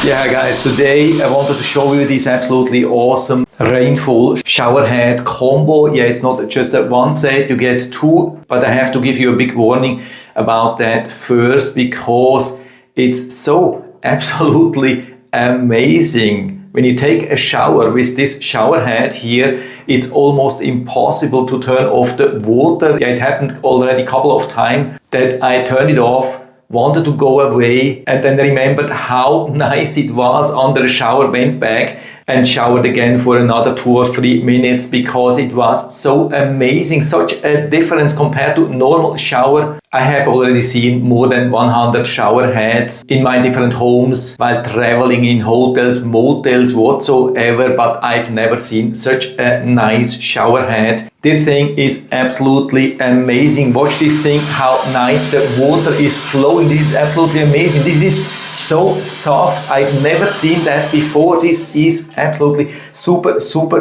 Yeah guys, today I wanted to show you this absolutely awesome Rainfall Shower Head combo. Yeah, it's not just a one set, you get two, but I have to give you a big warning about that first because it's so absolutely amazing. When you take a shower with this shower head here, it's almost impossible to turn off the water. Yeah, it happened already a couple of times that I turned it off, wanted to go away, and then remembered how nice it was under the shower, went back and showered again for another 2 or 3 minutes because it was so amazing, such a difference compared to normal shower. I have already seen more than 100 shower heads in my different homes while traveling in hotels, motels, whatsoever, but I've never seen such a nice shower head. This thing is absolutely amazing. Watch this thing, how nice the water is flowing. This is absolutely amazing. This is so soft. I've never seen that before. This is absolutely super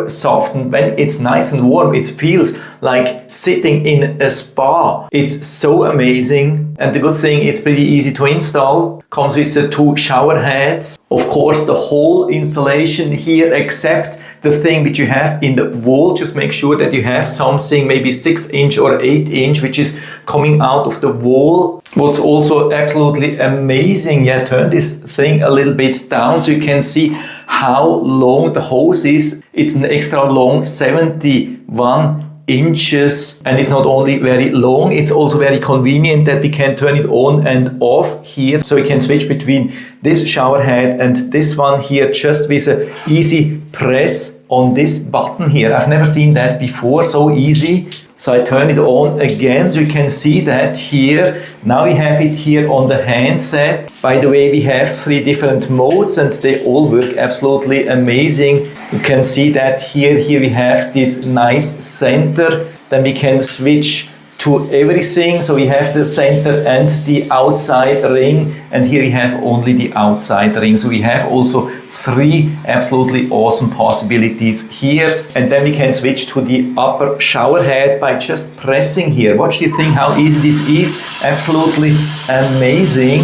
soft, and when it's nice and warm, it feels like sitting in a spa. It's so amazing, and the good thing, it's pretty easy to install. Comes with the 2 shower heads. Of course, the whole installation here, except the thing which you have in the wall, just make sure that you have something maybe 6 inch or 8 inch which is coming out of the wall. What's also absolutely amazing, yeah, turn this thing a little bit down so you can see how long the hose is. It's an extra long 71 inches, and it's not only very long, it's also very convenient that we can turn it on and off here, so we can switch between this shower head and this one here just with an easy press on this button here. I've never seen that before, so easy. So I turn it on again, so you can see that here. Now we have it here on the handset. By the way, we have 3 different modes and they all work absolutely amazing. You can see that here we have this nice center. Then we can switch to everything. So we have the center and the outside ring, and here we have only the outside ring. So we have also 3 absolutely awesome possibilities here. And then we can switch to the upper shower head by just pressing here. Watch this thing, how easy this is. Absolutely amazing.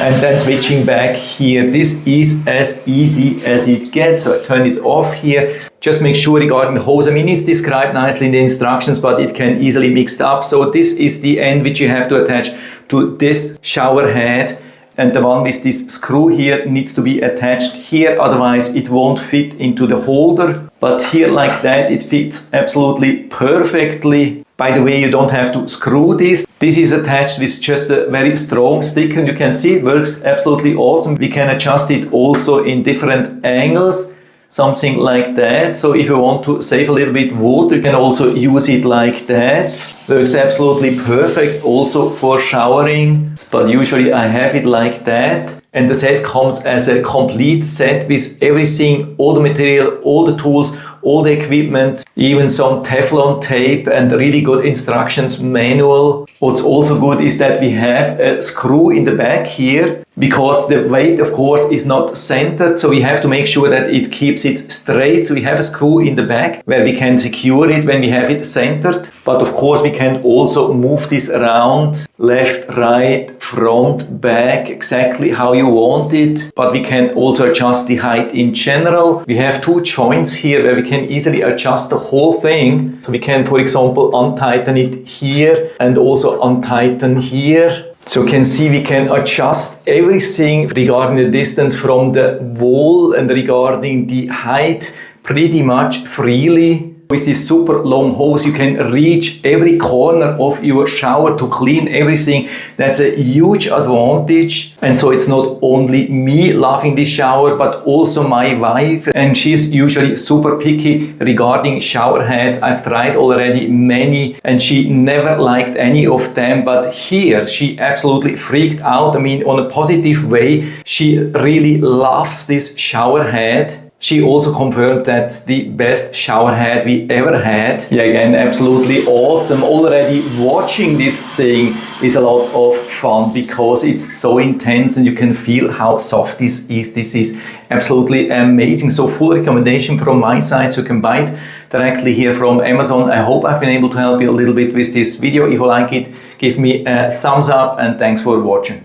And then switching back here. This is as easy as it gets. So I turn it off here. Just make sure regarding the hose, I mean, it's described nicely in the instructions, but it can easily mix up. So this is the end which you have to attach to this shower head. And the one with this screw here needs to be attached here, otherwise it won't fit into the holder. But here like that, it fits absolutely perfectly. By the way, you don't have to screw this. This is attached with just a very strong stick, and you can see it works absolutely awesome. We can adjust it also in different angles, something like that. So if you want to save a little bit water, you can also use it like that. Works absolutely perfect also for showering, but usually I have it like that. And the set comes as a complete set with everything, all the material, all the tools, all the equipment, even some Teflon tape and really good instructions manual. What's also good is that we have a screw in the back here, because the weight of course is not centered, so we have to make sure that it keeps it straight. So we have a screw in the back where we can secure it when we have it centered, but of course we can also move this around, left, right, front, back, exactly how you want it. But we can also adjust the height in general. We have 2 joints here where we can easily adjust the whole thing. So we can, for example, untighten it here and also untighten here. So you can see we can adjust everything regarding the distance from the wall and regarding the height pretty much freely. With this super long hose, you can reach every corner of your shower to clean everything. That's a huge advantage. And so it's not only me loving this shower, but also my wife. And she's usually super picky regarding shower heads. I've tried already many and she never liked any of them. But here she absolutely freaked out. I mean, on a positive way, she really loves this shower head. She also confirmed that's the best shower head we ever had. Yeah, again, absolutely awesome. Already watching this thing is a lot of fun because it's so intense and you can feel how soft this is. This is absolutely amazing. So full recommendation from my side, so you can buy it directly here from Amazon. I hope I've been able to help you a little bit with this video. If you like it, give me a thumbs up and thanks for watching.